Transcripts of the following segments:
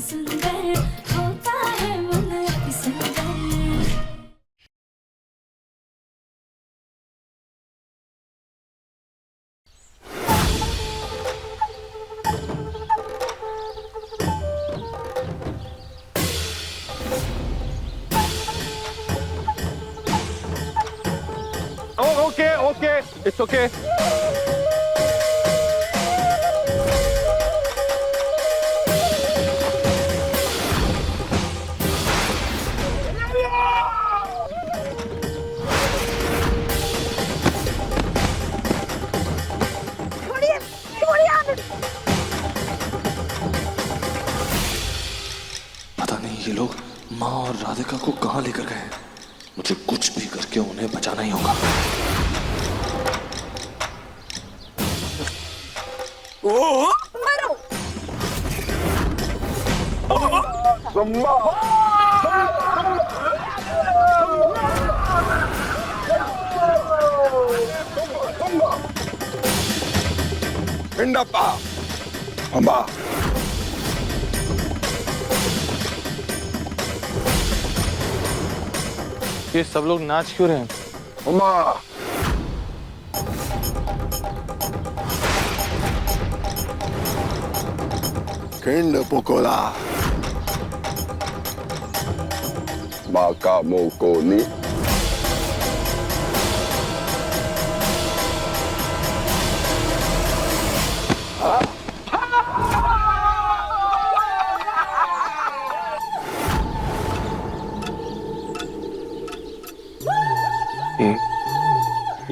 सुंदर होता है मन अति सुंदर। Oh, okay, it's okay. पता नहीं ये लोग माँ और राधिका को कहाँ लेकर गए हैं। मुझे कुछ भी करके उन्हें बचाना ही होगा। पिंडप्पा अम्बा ये सब लोग नाच क्यों रहे हैं? Amba Kenda pokola Baka moko ni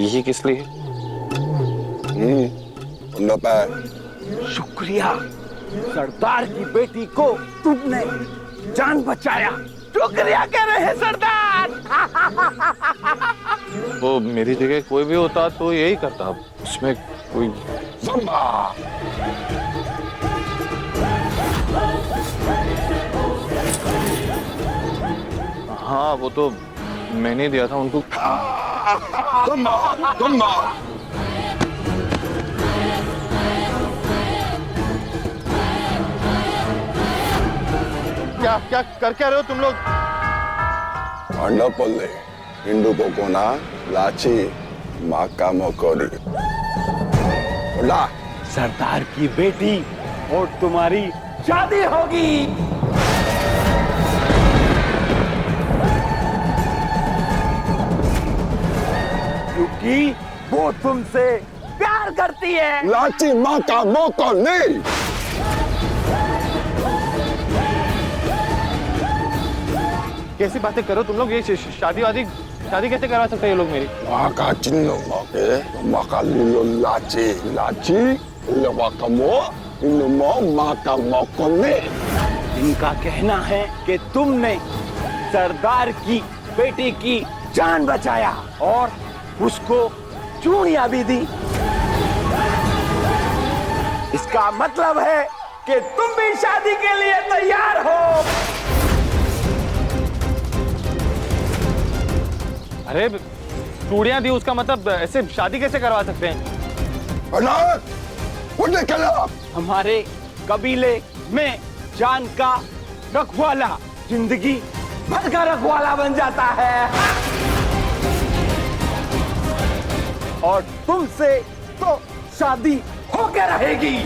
ये किस लिए? Piндappa शुक्रिया, सरदार की बेटी को तुमने जान बचाया। शुक्रिया कह रहे हैं सरदार। वो मेरी जगह कोई भी होता तो यही करता, उसमें कोई। Zamba हाँ, वो तो मैंने दिया था उनको। Zamba Zamba क्या क्या कर क्या रहे हो तुम लोग? Andapalli Hindu pokona Lachi Maka mokori Ola सरदार की बेटी और तुम्हारी शादी होगी। क्योंकि वो तुमसे प्यार करती है। Lachi Maka mokori कैसी बातें करो तुम लोग? ये शादी कैसे करवा सकते हैं ये लोग मेरी? Maka chinno make Maka lilo Lachi Lachi Lilo Maka mo Lilo mo Maka mokori इनका कहना है कि तुमने सरदार की बेटी की जान बचाया और उसको चूड़ियां भी दी। इसका मतलब है कि तुम भी शादी के लिए तैयार हो। अरे चूड़ियां दी, उसका मतलब ऐसे शादी कैसे करवा सकते हैं? Anak Udah kala हमारे कबीले में जान का रखवाला जिंदगी भर का रखवाला बन जाता है। और तुमसे तो शादी होकर रहेगी।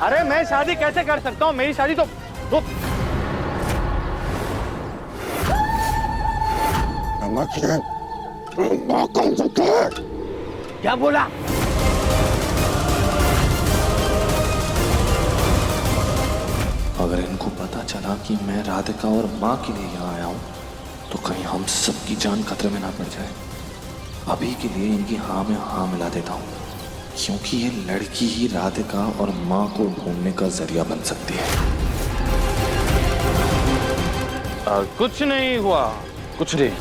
अरे मैं शादी कैसे कर सकता हूँ? मेरी शादी तो Namakin Makan sakit क्या बोला? अगर इनको पता चला कि मैं राधिका और माँ के लिए यहाँ आया हूँ तो कहीं हम सबकी जान खतरे में ना पड़ जाए। अभी के लिए इनकी हाँ में हाँ मिला देता हूँ, क्योंकि ये लड़की ही राधिका और माँ को ढूंढने का जरिया बन सकती है। कुछ नहीं हुआ, कुछ नहीं।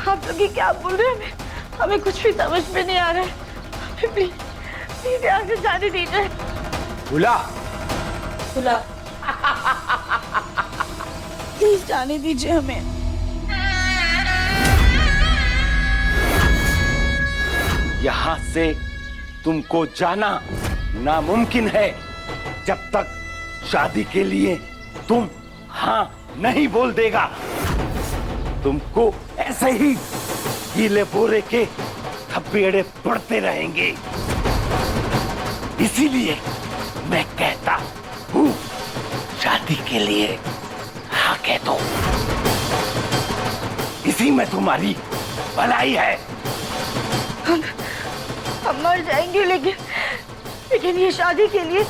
आप लोग ये क्या बोल रहे हैं? हमें कुछ भी समझ में नहीं आ रहा है। प्लीज प्लीज यहाँ से जाने दीजिए। बुला। बुला। प्लीज जाने दीजिए हमें। यहाँ से तुमको जाना नामुमकिन है जब तक शादी के लिए तुम हाँ नहीं बोल देगा। तुमको ऐसे ही गीले बोरे के थपेड़े पड़ते रहेंगे। इसीलिए मैं कहता हूँ शादी के लिए हाँ कह दो। इसी में तुम्हारी भलाई है। हम मर जाएंगे लेकिन ये शादी के लिए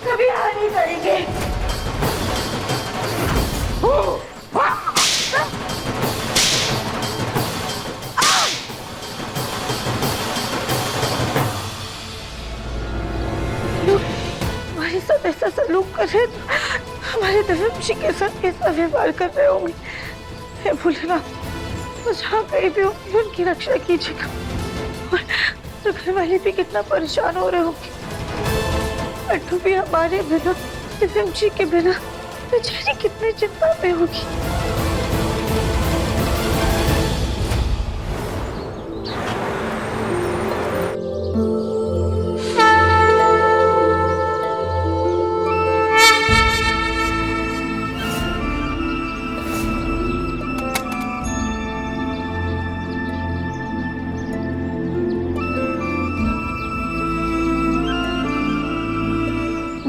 कभी हाँ नहीं करेंगे। लोग हमारे साथ ऐसा सलूक कर रहे तो हमारे धर्मशी के साथ कैसा व्यवहार कर रहे होंगे। हे भोलेनाथ, वो जहाँ कहीं भी होंगे उनकी रक्षा कीजिएगा। तो घर वाले भी कितना परेशान हो रहे होंगे। अट्टू भी हमारे बिना, धर्मशी के बिना बेचारी कितनी चिंता में होगी।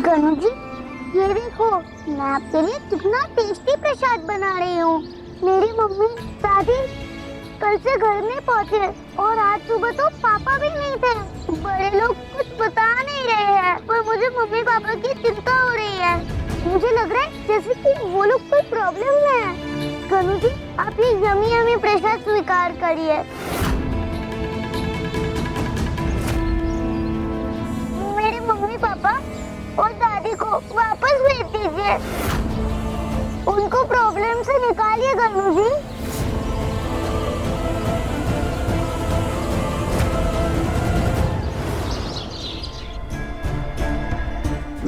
गनु जी, ये देखो मैं आपके लिए कितना टेस्टी प्रसाद बना रही हूँ। मेरी मम्मी दादी कल से घर नहीं पहुँचे और आज सुबह तो पापा भी नहीं थे। बड़े लोग कुछ बता नहीं रहे हैं पर मुझे मम्मी पापा की चिंता हो रही है। मुझे लग रहा है जैसे कि वो लोग कोई प्रॉब्लम में है। गनु जी, आप ये यमी यमी प्रसाद स्वीकार करिए। मेरे मम्मी पापा और दादी को वापस भेज दीजिए। उनको प्रॉब्लम से निकालिए गनु जी।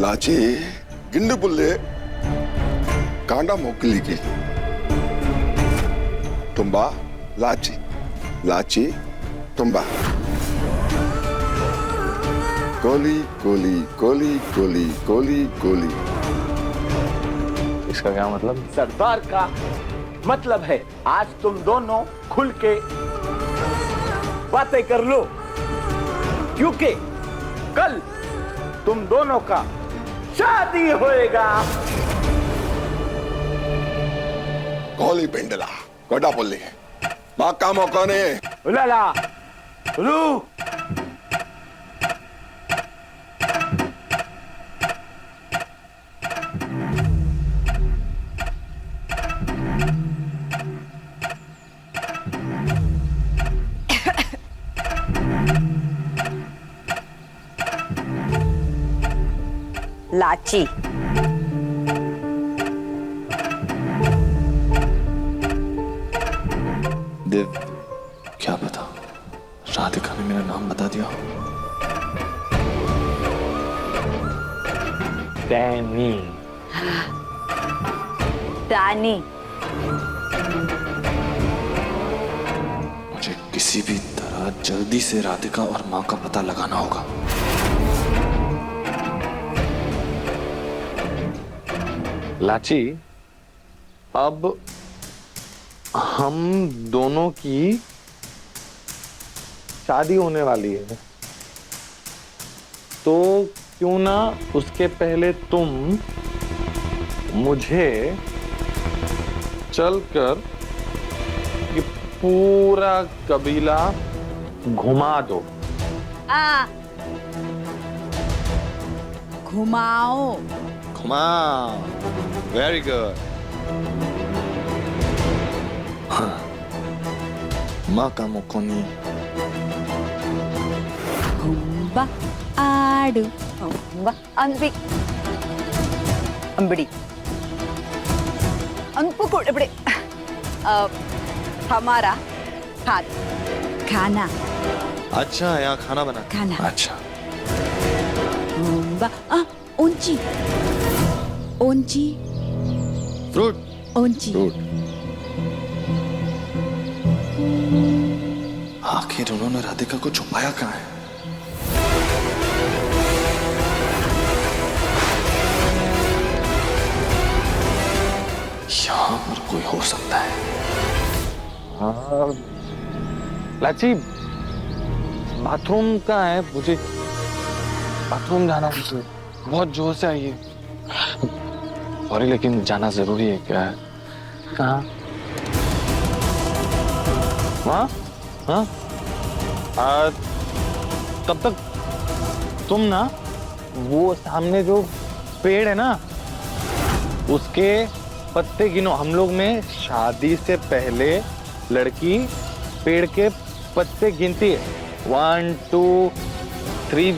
लाची गिंड बुल्ले कांडा मोकलिगी तुम्बा लाची लाची तुम्बा कोली कोली कोली कोली कोली कोली। इसका क्या मतलब? सरदार का मतलब है आज तुम दोनों खुल के बातें कर लो, क्योंकि कल तुम दोनों का शादी होएगा। कोली पेंडला कोडा बोले माँ का मौका ने उलाला उलू। लाची देव, क्या पता राधिका ने मेरा नाम बता दिया। डैनी। रानी। मुझे किसी भी तरह जल्दी से राधिका और माँ का पता लगाना होगा। लाची, अब हम दोनों की शादी होने वाली है, तो क्यों ना उसके पहले तुम मुझे चलकर ये पूरा कबीला घुमा दो। घुमाओ। घुमाओ, वेरी गुड। हाँ, माँ का मुकोनी अंबा आडू अंबा अंबी अंबड़ी अंपुकुड़बड़े हमारा हाथ खाना अच्छा, यहाँ खाना बना। खाना। अच्छा। ओंची ओंची फ्रूट। ओंची। आखिर उन्होंने राधिका को छुपाया कहाँ है? यहाँ पर कोई हो सकता है। हाँ लाची, बाथरूम कहाँ है? मुझे बाथरूम जाना है, मुझे बहुत जोर से आई है। सॉरी लेकिन जाना जरूरी है। क्या है? कहाँ? वहाँ? हाँ? तब तक तुम ना वो सामने जो पेड़ है ना उसके पत्ते गिनो। हम लोग में शादी से पहले लड़की पेड़ के पत्ते गिनती है। 1 2 3।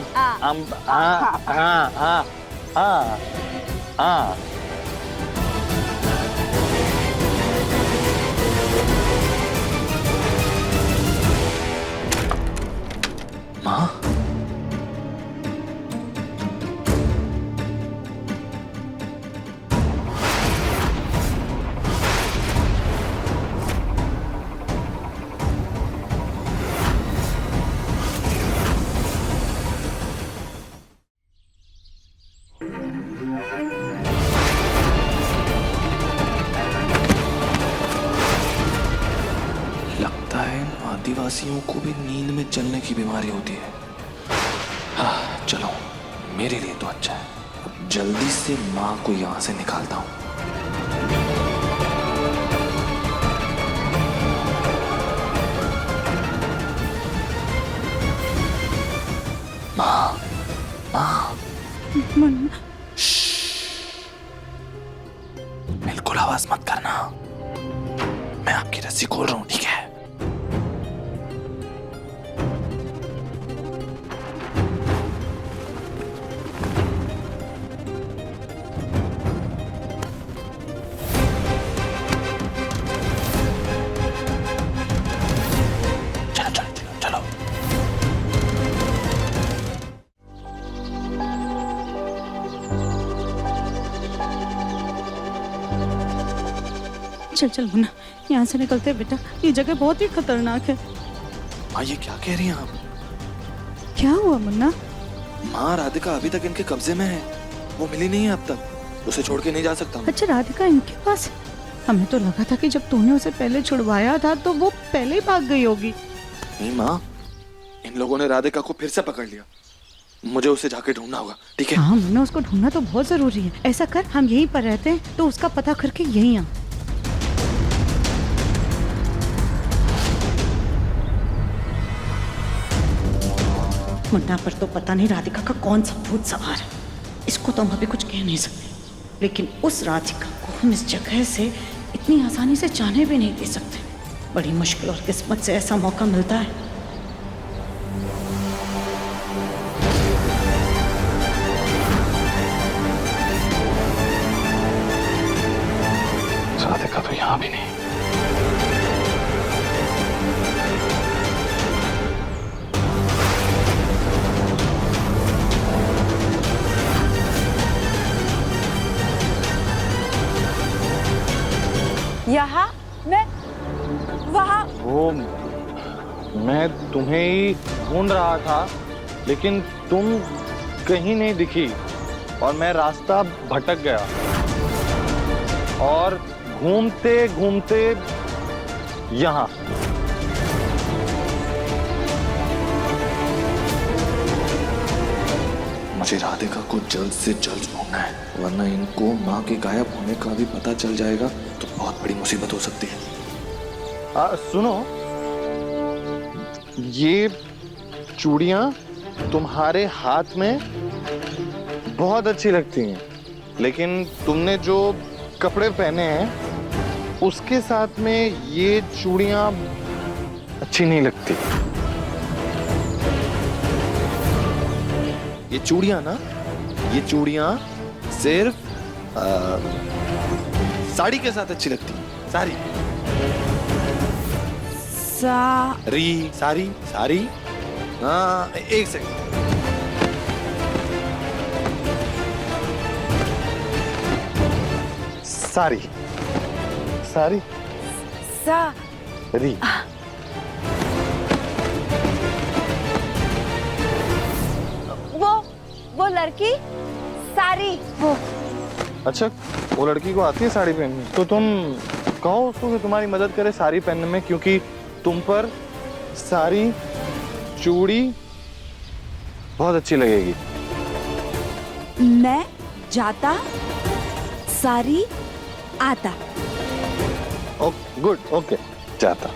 माँ, लगता है इन आदिवासियों को भी नींद में चलने की बीमारी होती है। हाँ, चलो मेरे लिए तो अच्छा है। अब जल्दी से माँ को यहाँ से निकालता हूँ। माँ, माँ, बिल्कुल आवाज मत करना। मैं आपकी रस्सी खोल रहा हूँ, ठीक है? चलो चलो चलो चलो। चल चल मुन्ना, यहाँ से निकलते हैं बेटा। ये जगह बहुत ही खतरनाक है। माँ, ये क्या कह रही हैं आप? क्या हुआ मुन्ना? माँ, राधिका अभी तक इनके कब्जे में है। वो मिली नहीं है अब तक। उसे छोड़ के नहीं जा सकता। अच्छा, राधिका इनके पास? हमें तो लगा था कि जब तूने उसे पहले छुड़वाया था तो वो पहले ही भाग गई होगी। नहीं माँ, इन लोगों ने राधिका को फिर से पकड़ लिया। मुझे उसे जाके ढूंढना होगा, ठीक है? हाँ मुन्ना, उसको ढूंढना तो बहुत जरूरी है। ऐसा कर, हम यहीं पर रहते हैं तो उसका पता करके यहीं आ। मुन्ना पर तो पता नहीं राधिका का कौन सा भूत सवार है। इसको तो हम अभी कुछ कह नहीं सकते, लेकिन उस राधिका को हम इस जगह से इतनी आसानी से जाने भी नहीं दे सकते। बड़ी मुश्किल और किस्मत से ऐसा मौका मिलता है। राधिका तो यहाँ भी नहीं। यहाँ मैं वहाँ। वो मैं तुम्हें ही ढूंढ रहा था लेकिन तुम कहीं नहीं दिखी और मैं रास्ता भटक गया और घूमते घूमते यहाँ। मुझे राधिका को जल्द से जल्द ढूंढना है, वरना इनको माँ के गायब होने का भी पता चल जाएगा तो बहुत बड़ी मुसीबत हो सकती है। सुनो, ये चूड़ियां तुम्हारे हाथ में बहुत अच्छी लगती हैं, लेकिन तुमने जो कपड़े पहने हैं उसके साथ में ये चूड़ियां अच्छी नहीं लगती। ये चूड़ियां ना, ये चूड़ियां सिर्फ साड़ी के साथ अच्छी लगती है। साड़ी सारी साड़ी साड़ी हाँ, एक सेकंड। सारी सारी सा री। वो लड़की सारी। वो अच्छा, वो लड़की को आती है साड़ी पहननी, तो तुम कहो उसको कि तुम्हारी मदद करे साड़ी पहनने में, क्योंकि तुम पर सारी चूड़ी बहुत अच्छी लगेगी। मैं जाता सारी आता। गुड, ओके, जाता।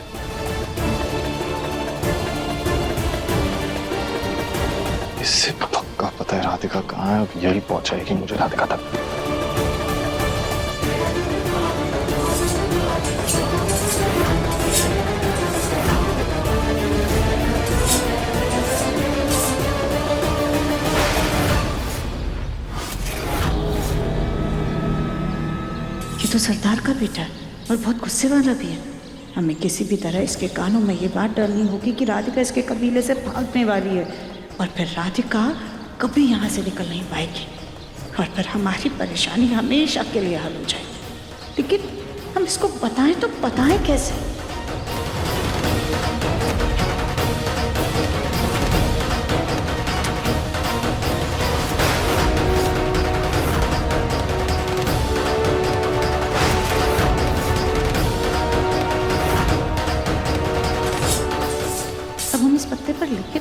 इससे पक्का पता है राधिका कहाँ है, अब यही पहुंचाएगी मुझे राधिका तक। ये तो सरदार का बेटा है और बहुत गुस्से वाला भी है। हमें किसी भी तरह इसके कानों में ये बात डालनी होगी कि राधिका इसके कबीले से भागने वाली है, और फिर राधिका कभी यहाँ से निकल नहीं पाएगी, और फिर हमारी परेशानी हमेशा के लिए हल हो जाएगी। लेकिन हम इसको बताएं तो बताएं कैसे?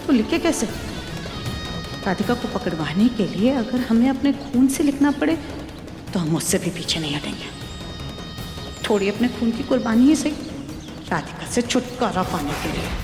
पर लिखे कैसे? राधिका को पकड़वाने के लिए अगर हमें अपने खून से लिखना पड़े तो हम उससे भी पीछे नहीं हटेंगे। थोड़ी अपने खून की कुर्बानी ही सही, राधिका से छुटकारा पाने के लिए।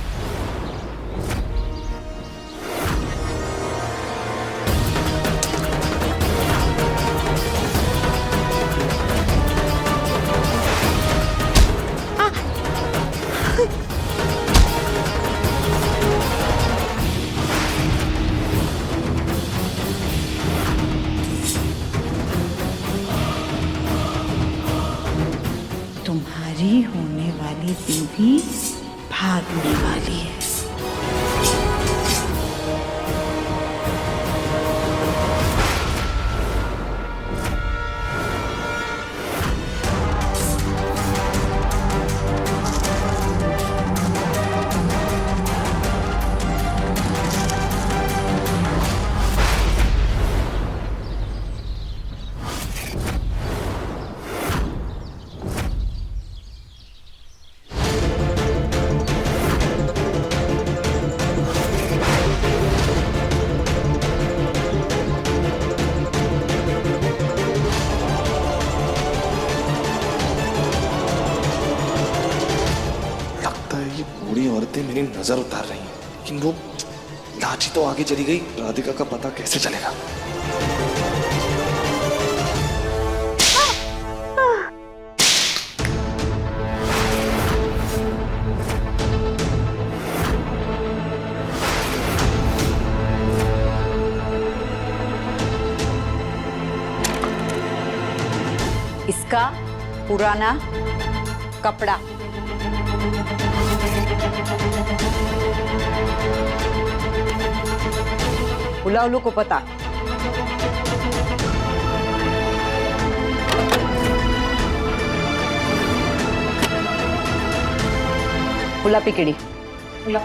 तुम्हारी होने वाली बीवी भागने वाली है। मेरी नजर उतार रही हैं, लेकिन वो लाची तो आगे चली गई, राधिका का पता कैसे चलेगा? इसका पुराना कपड़ा। उल्लू को पता। उल्ला पिकड़ी। उल्ला।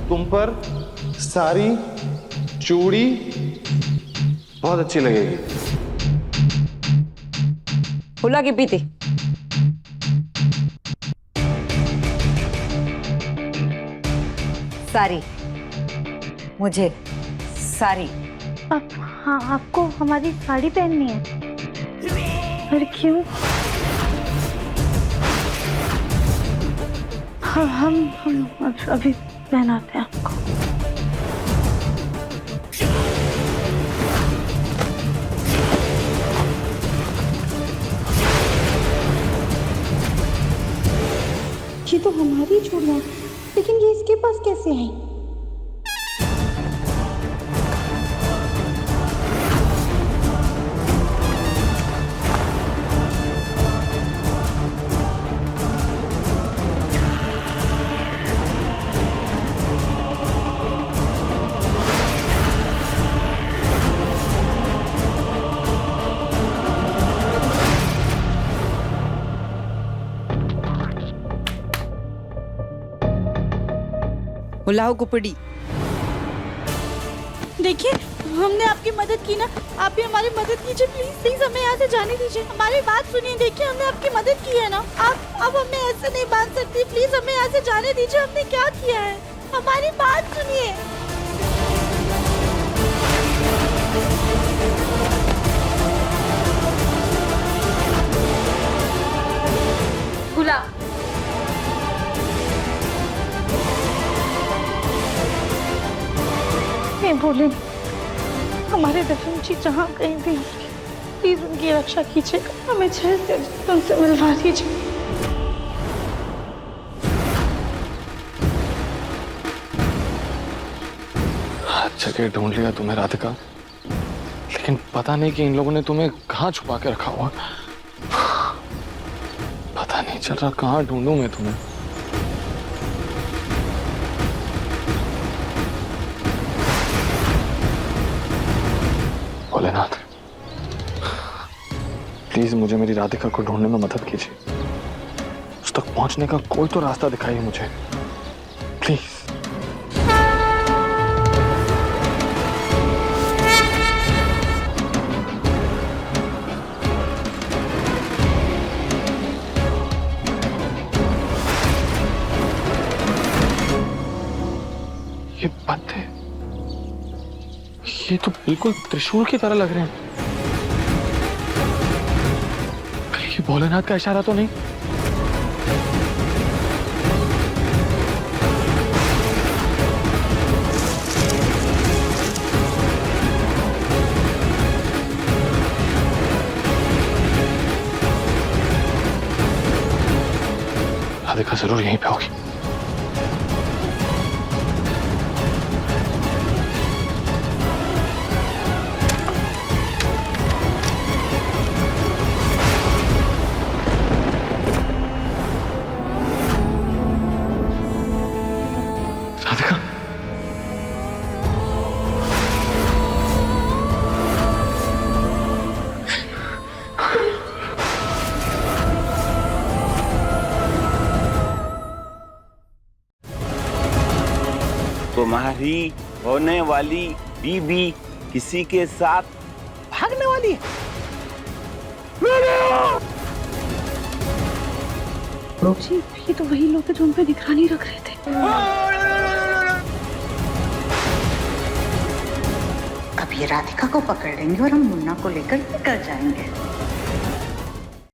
तुम पर सारी चूड़ी बहुत अच्छी लगेगी। फुला की पीती। सारी मुझे सारी। हाँ, आपको हमारी साड़ी पहननी है। अरे क्यों? हाँ, हम अभी पहनाते हैं आपको। ये तो हमारी चूड़ियां, लेकिन ये इसके पास कैसे आई? बुलाओ कुपड़ी। देखिए हमने आपकी मदद की ना, आप भी हमारी मदद कीजिए प्लीज। प्लीज हमें यहाँ से जाने दीजिए, हमारी बात सुनिए। देखिए हमने आपकी मदद की है ना, आप हमें ऐसे नहीं बांध सकती। प्लीज हमें यहाँ से जाने दीजिए। हमने क्या किया है, हमारी बात सुनिए। भूला नहीं भूले, हमारे दफन जी जहाँ कहीं भी होंगे प्लीज उनकी रक्षा कीजिएगा। हमें जल्द से जल्द उनसे मिलवा दीजिए। हर जगह ढूंढ लिया तुम्हें राधिका, लेकिन पता नहीं कि इन लोगों ने तुम्हें कहाँ छुपा के रखा हुआ। पता नहीं चल रहा कहाँ ढूंढूं मैं तुम्हें। भोलेनाथ प्लीज मुझे मेरी राधिका को ढूंढने में मदद कीजिए। उस तक पहुंचने का कोई तो रास्ता दिखाइए मुझे प्लीज। ये पत्ते, ये तो बिल्कुल त्रिशूल की तरह लग रहे हैं। ये भोलेनाथ का इशारा तो नहीं? राधिका जरूर यहीं पे होगी। राधिका तुम्हारी होने वाली बीबी किसी के साथ भागने वाली है। जी ये तो वही लोग थे जो उन पे निगरानी रख रहे थे। अब ये राधिका को पकड़ लेंगे और हम मुन्ना को लेकर निकल जाएंगे।